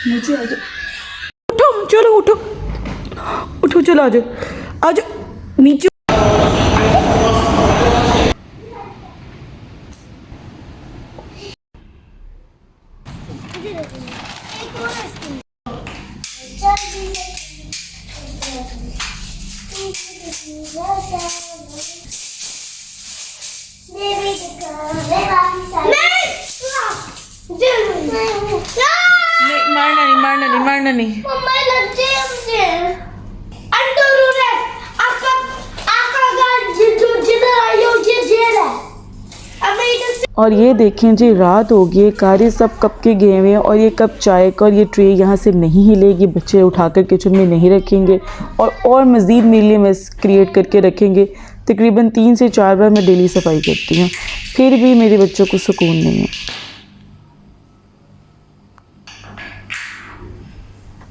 नीचे आ जाओ, उठो, चलो उठो उठो, चलो आ जाओ, आ जाओ नीचे। मारना नहीं। और ये देखें जी, रात हो गई, कार्य सब कब के गए हुए हैं और ये कप चाय का और ये ट्रे यहाँ से नहीं हिलेगी। बच्चे उठाकर किचन में नहीं रखेंगे और मज़ीद मेरे लिए मेस क्रिएट करके रखेंगे। तकरीबन 3 से 4 बार मैं डेली सफाई करती हूँ, फिर भी मेरे बच्चों को सुकून नहीं है।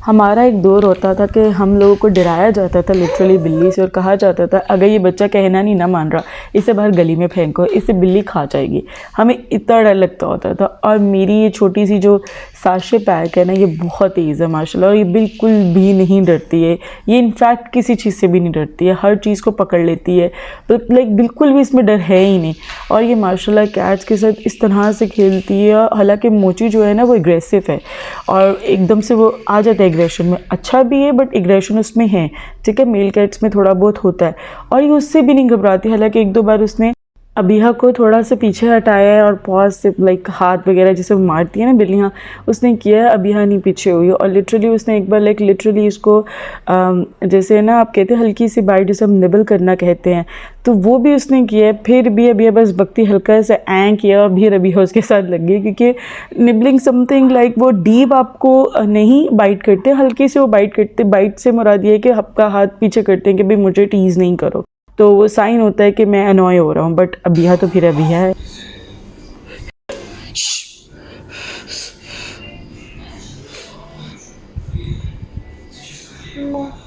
हमारा एक दौर होता था कि हम लोगों को डराया जाता था लिटरली बिल्ली से, और कहा जाता था अगर ये बच्चा कहना नहीं ना मान रहा, इसे बाहर गली में फेंको, इसे बिल्ली खा जाएगी। हमें इतना डर लगता होता था। और मेरी ये छोटी सी जो साशे पैक है ना, ये बहुत तेज़ है माशाल्लाह, और ये बिल्कुल भी नहीं डरती है। ये इनफैक्ट किसी चीज़ से भी नहीं डरती है, हर चीज़ को पकड़ लेती है, तो लाइक बिल्कुल भी इसमें डर है ही नहीं। और ये माशाल्लाह कैट्स के साथ इस तरह से खेलती है। हालांकि मोची जो है ना वो एग्रेसिव है और एकदम से वो आ जाता है एग्रेशन में। अच्छा भी है बट एग्रेशन उसमें है, ठीक है, मेल कैट्स में थोड़ा बहुत होता है। और ये उससे भी नहीं घबराती। हालांकि 1-2 बार उसने अबीहा को थोड़ा सा पीछे हटाया है और पॉज से लाइक हाथ वगैरह जैसे मारती है ना बिल्लियाँ, उसने किया है। अबीहा नहीं पीछे हुई, और लिटरली उसने एक बार लाइक लिटरली इसको जैसे ना आप कहते हैं हल्की सी बाइट, जिसे हम निबल करना कहते हैं, तो वो भी उसने किया है। फिर भी अबीहा बस बकती हल्का से ऐं किया और फिर अबीहा उसके साथ लग गई, क्योंकि निबलिंग समथिंग लाइक वो डीप आपको नहीं बाइट करते, हल्की से वो बाइट करते। बाइट से मुराद ये है कि आपका हाथ पीछे करते हैं कि भाई मुझे टीज़ नहीं करो, तो वो साइन होता है कि मैं अनॉय हो रहा हूँ। बट अबीहा तो फिर अबीहा है।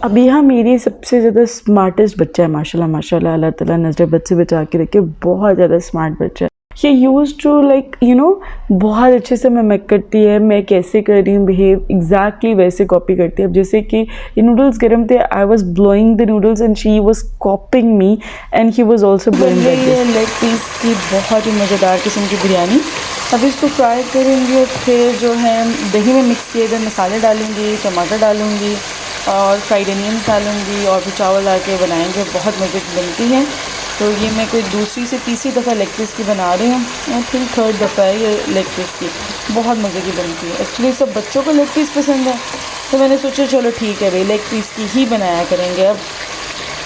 अबीहा मेरी सबसे ज़्यादा स्मार्टेस्ट बच्चा है माशाल्लाह माशाल्लाह। अल्लाह ताला नज़र बद से बचा के रखे, बहुत ज़्यादा स्मार्ट बच्चा है। ये use to like you know बहुत अच्छे से मिमिक करती है, मैं कैसे कर रही हूँ बिहेव, एग्जैक्टली वैसे कॉपी करती है। अब जैसे कि ये नूडल्स गर्म थे, I was blowing the noodles and she was copying me and he was also blowing leg piece की बहुत ही मज़ेदार किस्म की बिरयानी। अब इसको फ्राई करूँगी और फिर जो है दही में मिक्स किए गए मसाले डालूँगी, टमाटर डालूँगी और फ्राइड अनियंस डालूँगी और फिर चावल डाल के बनाएंगे। बहुत मज़े की बनती हैं। तो ये मैं कोई दूसरी से तीसरी दफ़ा लेग पीस की बना रही हूँ, और फिर 3rd दफ़ा है ये लेग पीस की। बहुत मज़े की बनती है। एक्चुअली सब बच्चों को लेग पीस पसंद है, तो मैंने सोचा चलो ठीक है भाई लेग पीस की ही बनाया करेंगे, अब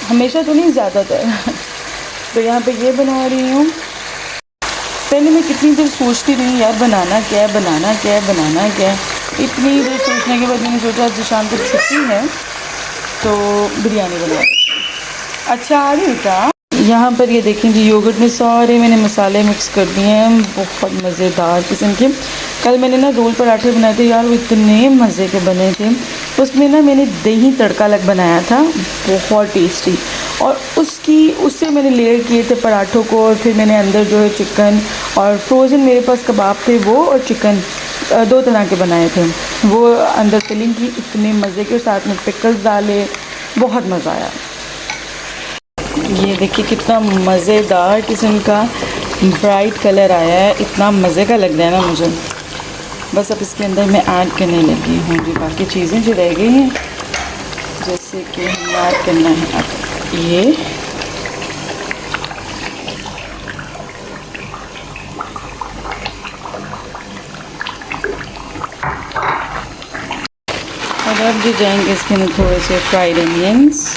हमेशा तो नहीं, ज़्यादातर। तो यहाँ पे ये बना रही हूँ। पहले मैं कितनी देर सोचती रही यार बनाना क्या है, बनाना क्या है, बनाना क्या है। इतनी देर सोचने के बाद मैंने सोचा आज शाम तक छुट्टी है तो बिरयानी बना। अच्छा आ रही था। यहाँ पर ये देखें जी, योगर्ट में सारे मैंने मसाले मिक्स कर दिए हैं, बहुत मज़ेदार किस्म के। कल मैंने ना रोल पराठे बनाए थे यार, वो इतने मज़े के बने थे। उसमें ना मैंने दही तड़का अलग बनाया था, बहुत टेस्टी। और उससे मैंने लेयर किए थे पराठों को, और फिर मैंने अंदर जो है चिकन और फ्रोज़न मेरे पास कबाब थे वो, और चिकन 2 तरह के बनाए थे वो अंदर फिलिंग की, इतने मज़े के। साथ में पिकल्स डाले, बहुत मज़ा आया। ये देखिए कितना मज़ेदार किस्म का ब्राइट कलर आया है, इतना मज़े का लग रहा है ना मुझे। बस अब इसके अंदर मैं ऐड करने लगी हूँ जी बाकी चीज़ें जो रह गई हैं, जैसे कि हमें ऐड करना है अब ये और अब जो जाएंगे इसके अंदर थोड़े से फ्राइड अनियंस,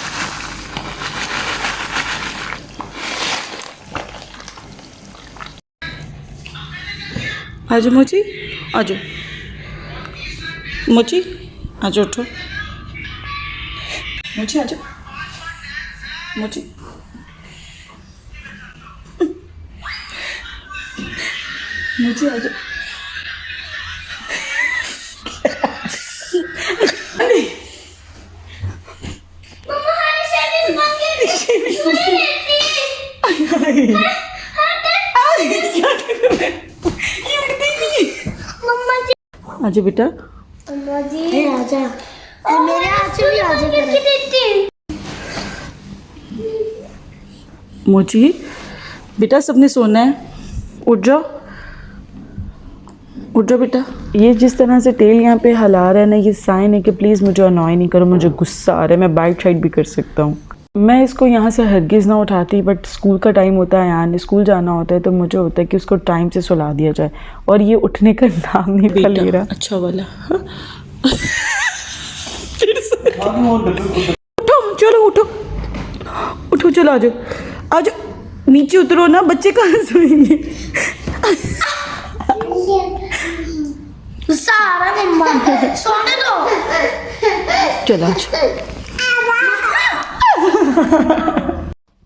आजो मोची, आजो मोची, आजो उठो मोची, आजो मोची, मोची आजो। आजो बेटा, जी आजा मेरे हाथ से भी आजा मोची बेटा सबने सोना है, उठ जाओ बेटा। ये जिस तरह से टेल यहाँ पे हिला रहा है ना, ये साइन है कि प्लीज़ मुझे अनॉय नहीं करो, मुझे गुस्सा आ रहा है, मैं बाइट साइड भी कर सकता हूँ। मैं इसको यहाँ से हरगिज़ ना उठाती, बट स्कूल का टाइम होता है, यानी स्कूल जाना होता है, तो मुझे होता है कि उसको टाइम से सुला दिया जाए, और ये उठने का नाम नहीं ले रहा। अच्छा वाला उठो, चलो उठो चलो, आ जाओ नीचे उतरो ना, बच्चे कहाँ सोएंगे। सारा मम्मा सोने दो। चलो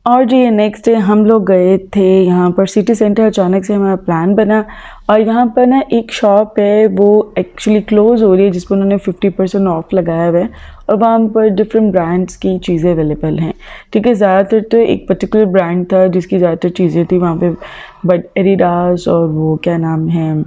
और जी नेक्स्ट डे हम लोग गए थे यहाँ पर सिटी सेंटर। अचानक से हमारा प्लान बना, और यहाँ पर ना एक शॉप है, वो एक्चुअली क्लोज़ हो रही है, जिस पर उन्होंने 50% ऑफ लगाया हुआ है, और वहाँ पर डिफरेंट ब्रांड्स की चीज़ें अवेलेबल हैं। ठीक है, ज़्यादातर तो एक पर्टिकुलर ब्रांड था जिसकी ज़्यादातर चीज़ें थी वहाँ पे, बट एडिडास और वो क्या नाम है,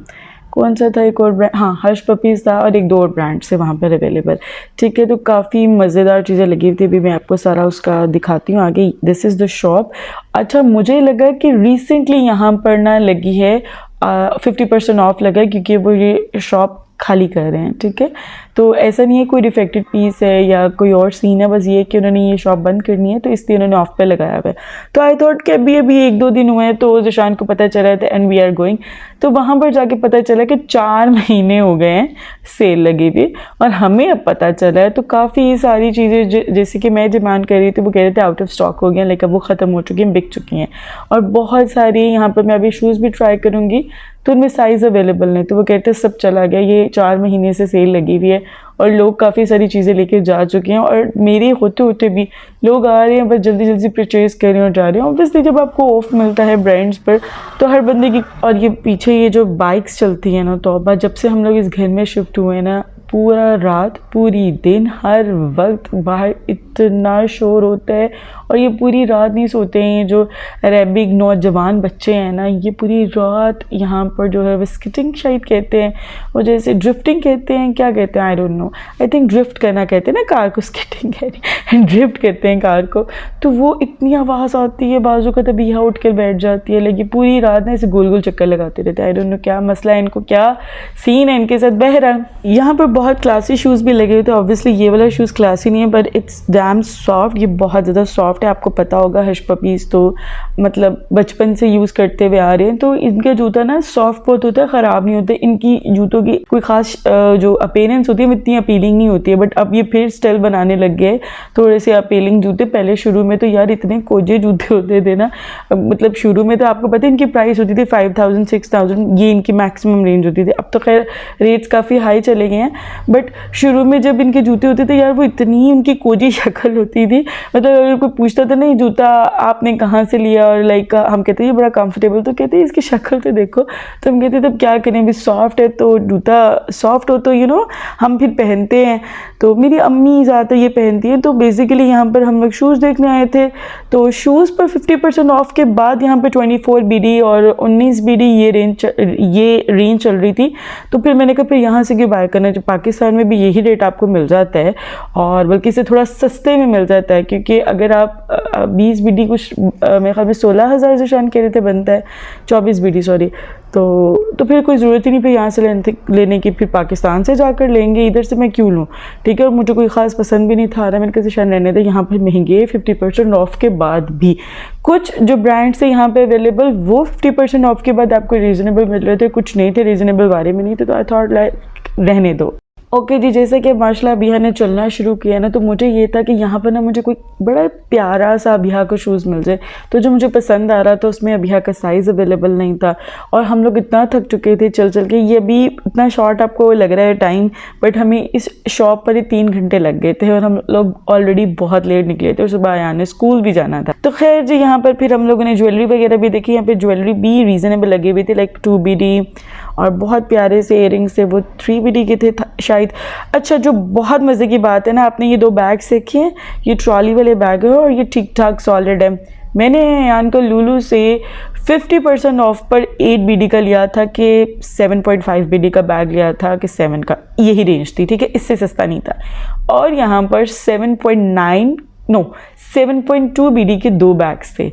कौन सा था एक और ब्रांड, हाँ हर्ष पपीज़ था, और एक दो और ब्रांड से वहाँ पर अवेलेबल। ठीक है, तो काफ़ी मज़ेदार चीज़ें लगी हुई थी। अभी मैं आपको सारा उसका दिखाती हूँ आगे। This is the shop. अच्छा, मुझे लगा कि रिसेंटली यहाँ पर ना लगी है 50% ऑफ लगा है, क्योंकि वो ये शॉप खाली कर रहे हैं। ठीक है, तो ऐसा नहीं है कोई डिफेक्टेड पीस है या कोई और सीन है, बस ये है कि उन्होंने ये शॉप बंद करनी है, तो इसलिए उन्होंने ऑफ पे लगाया हुआ है। तो आई थॉट कि अभी 1-2 दिन हुए हैं, तो ज़िशान को पता चला था एंड वी आर गोइंग, तो वहाँ पर जाके पता चला कि 4 महीने हो गए हैं सेल लगी हुई, और हमें अब पता चला है। तो काफ़ी सारी चीज़ें जैसे कि मैं डिमांड कर रही थी, वो कह रहे थे आउट ऑफ स्टॉक हो गए, लेकिन वो ख़त्म हो चुकी हैं, बिक चुकी हैं। और बहुत सारी यहाँ पर मैं अभी शूज़ भी ट्राई करूँगी, तो उनमें साइज़ अवेलेबल नहीं, तो वो कहते हैं सब चला गया, ये 4 महीने से सेल लगी हुई है, और लोग काफ़ी सारी चीज़ें लेके जा चुके हैं, और मेरे होते होते भी लोग आ रहे हैं, बस जल्दी जल्दी परचेज़ कर रहे हैं और जा रहे हैं। ऑब्वियसली जब आपको ऑफ मिलता है ब्रांड्स पर, तो हर बंदे की। और ये पीछे ये जो बाइक्स चलती हैं ना, तो जब से हम लोग इस घर में शिफ्ट हुए ना, पूरा रात पूरी दिन हर वक्त बाहर इतना शोर होता है, और ये पूरी रात नहीं सोते हैं। ये जो अरेबिक नौजवान बच्चे हैं ना, ये पूरी रात यहाँ पर जो है वो स्किटिंग शायद कहते हैं, और जैसे ड्रिफ्टिंग कहते हैं, क्या कहते हैं I don't know, I think drift करना कहते हैं ना कार को, स्किटिंग कह रही ड्रिफ्ट कहते हैं कार को। तो वो इतनी आवाज़ आती है, बाजू का तभी यहाँ उठ कर बैठ जाती है, लेकिन पूरी रात ना ऐसे गोल गोल चक्कर लगाते रहते हैं। आई डोंट नो क्या मसला है इनको, क्या सीन है इनके साथ। बहरहाल यहाँ पर बहुत क्लासी शूज़ भी लगे हुए थे। ऑब्वियसली ये वाला शूज़ क्लासी नहीं है, बट इट्स डैम सॉफ्ट, ये बहुत ज़्यादा सॉफ्ट है। आपको पता होगा हर्ष पपीज़ तो मतलब बचपन से यूज़ करते हुए आ रहे हैं, तो इनका जूता ना सॉफ्ट बहुत होता है, ख़राब नहीं होता। इनकी जूतों की कोई ख़ास जो अपीयरेंस होती है वो इतनी अपीलिंग नहीं होती है, बट अब ये फिर स्टाइल बनाने लग गए थोड़े से अपीलिंग जूते। पहले शुरू में तो यार इतने कोजे जूते होते थे ना, मतलब शुरू में तो आपको पता है इनकी प्राइस होती थी 5000 6000, ये इनकी मैक्सिमम रेंज होती थी। अब तो खैर रेट्स काफ़ी हाई चले गए हैं, बट शुरू में जब इनके जूते होते थे यार, वो इतनी उनकी कोजी शक्ल होती थी। मतलब अगर कोई पूछता था ना ये जूता आपने कहाँ से लिया, और लाइक हम कहते हैं ये बड़ा कंफर्टेबल, तो कहते हैं इसकी शक्ल तो देखो, तो हम कहते तब क्या करें, भी सॉफ्ट है तो जूता सॉफ्ट हो तो हम फिर पहनते हैं। तो मेरी अम्मी ज़्यादातर ये पहनती हैं। तो बेसिकली यहाँ पर हम लोग शूज़ देखने आए थे, तो शूज़ पर 50% ऑफ के बाद यहाँ पर 24 BD और 19 BD ये रेंज चल रही थी। तो फिर मैंने कहा फिर यहाँ से क्यों बाय करना, जो पाकिस्तान में भी यही रेट आपको मिल जाता है, और बल्कि इससे थोड़ा सस्ते में मिल जाता है, क्योंकि अगर आप 20 BD कुछ मेरे ख्याल में 16,000 ज़िशान कह रहे थे बनता है, 24 BD सॉरी। तो फिर कोई ज़रूरत ही नहीं फिर यहाँ से लेने की, फिर पाकिस्तान से जाकर लेंगे, इधर से मैं क्यों लूँ। ठीक है, और मुझे कोई ख़ास पसंद भी नहीं था रहा, मैंने कहा ज़िशान रहने दे, यहाँ पर महंगे 50% ऑफ के बाद भी। कुछ जो ब्रांड्स है यहाँ पे अवेलेबल वो 50% ऑफ के बाद आपको रीज़नेबल मिल रहे थे, कुछ नहीं थे रीज़नेबल, बारे में नहीं थे, तो आई थॉट लाइक रहने दो। ओके जी, जैसे कि माशाल्लाह अभिया ने चलना शुरू किया ना, तो मुझे ये था कि यहाँ पर ना मुझे कोई बड़ा प्यारा सा अभिया का शूज़ मिल जाए। तो जो मुझे पसंद आ रहा था उसमें अभिया का साइज़ अवेलेबल नहीं था, और हम लोग इतना थक चुके थे चल चल के। ये भी इतना शॉर्ट आपको लग रहा है टाइम, बट हमें इस शॉप पर ही 3 घंटे लग गए थे, और हम लोग ऑलरेडी बहुत लेट निकले थे, और सुबह आने स्कूल भी जाना था। तो खैर जी, यहाँ पर फिर हम लोगों ने ज्वेलरी वगैरह भी देखी। यहाँ पर ज्वेलरी भी रीज़नेबल लगी हुई थी, लाइक 2 BD, और बहुत प्यारे से इयरिंग्स थे, वो 3 BD के थे शायद। अच्छा, जो बहुत मज़े की बात है ना, आपने ये 2 बैग्स देखे हैं, ये ट्रॉली वाले बैग है और ये ठीक ठाक सॉलिड है। मैंने यान को लूलू से 50% ऑफ पर 8 BD का लिया था कि 7.5 BD का बैग लिया था कि 7 का, यही रेंज थी, ठीक है, इससे सस्ता नहीं था। और यहाँ पर 7.2 BD के 2 बैग्स थे।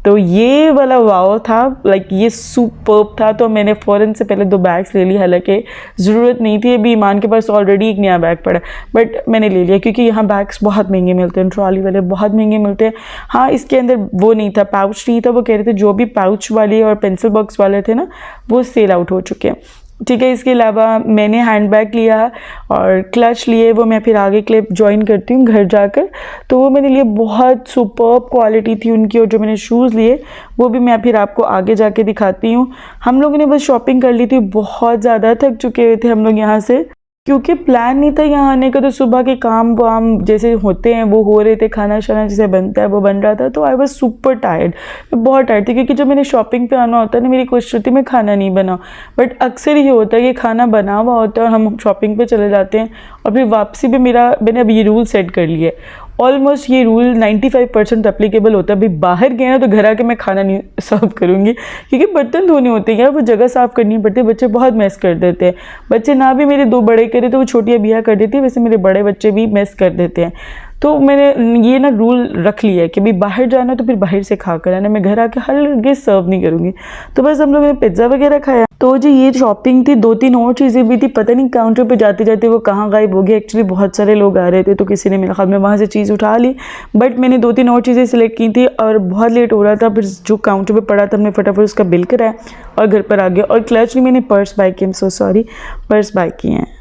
तो ये वाला वाव था, लाइक ये सुपर्ब था। तो मैंने फ़ौरन से पहले 2 बैग्स ले लिए, हालांकि ज़रूरत नहीं थी, अभी ईमान के पास ऑलरेडी एक नया बैग पड़ा, बट मैंने ले लिया क्योंकि यहाँ बैग्स बहुत महंगे मिलते हैं, ट्रॉली वाले बहुत महंगे मिलते हैं। हाँ, इसके अंदर वो नहीं था, पाउच नहीं था। वो कह रहे थे जो भी पाउच वाले और पेंसिल बॉक्स वाले थे ना, वो सेल आउट हो चुके हैं, ठीक है। इसके अलावा मैंने हैंड बैग लिया और क्लच लिए, वो मैं फिर आगे क्लिप ज्वाइन करती हूँ घर जाकर। तो वो मेरे लिए बहुत सुपर्ब क्वालिटी थी उनकी। और जो मैंने शूज़ लिए वो भी मैं फिर आपको आगे जाके दिखाती हूँ। हम लोगों ने बस शॉपिंग कर ली थी, बहुत ज़्यादा थक चुके थे हम लोग यहाँ से, क्योंकि प्लान नहीं था यहाँ आने का। तो सुबह के काम वाम जैसे होते हैं वो हो रहे थे, खाना शाना जैसे बनता है वो बन रहा था। तो आई वॉज सुपर टायर्ड, मैं बहुत टायर्ड थी, क्योंकि जब मैंने शॉपिंग पे आना होता है ना, मेरी कोशिश होती है मैं खाना नहीं बनाऊँ, बट अक्सर ये होता है कि खाना बना हुआ होता है और हम शॉपिंग पे चले जाते हैं और फिर वापसी भी मैंने अब ये रूल सेट कर लिए। ऑलमोस्ट ये रूल 95% एप्लीकेबल होता है। अभी बाहर गए ना तो घर आके मैं खाना नहीं सर्व करूँगी, क्योंकि बर्तन धोने होते हैं यार, वो जगह साफ़ करनी पड़ती है। बच्चे बहुत मैस कर देते हैं, बच्चे ना भी मेरे 2 बड़े करे तो वो छोटी बिया कर देती है, वैसे मेरे बड़े बच्चे भी मैस कर देते हैं। तो मैंने ये ना रूल रख लिया है कि भाई बाहर जाना तो फिर बाहर से खा कर आना, मैं घर आके हल्के सर्व नहीं करूँगी। तो बस हम लोगों ने पिज़्ज़ा वगैरह खाया। तो जी ये शॉपिंग थी, 2-3 और चीज़ें भी थी, पता नहीं काउंटर पे जाते जाते वो कहाँ गायब हो गया। एक्चुअली बहुत सारे लोग आ रहे थे तो किसी ने मेरे ख्याल में वहाँ से चीज़ उठा ली, बट मैंने 2-3 और चीज़ें सिलेक्ट की थी और बहुत लेट हो रहा था। फिर जो काउंटर पे पड़ा था हमने फटाफट उसका बिल कराया और घर पर आ गया। और क्लच नहीं, मैंने पर्स बाय किए, सो सॉरी, पर्स बाय किए हैं।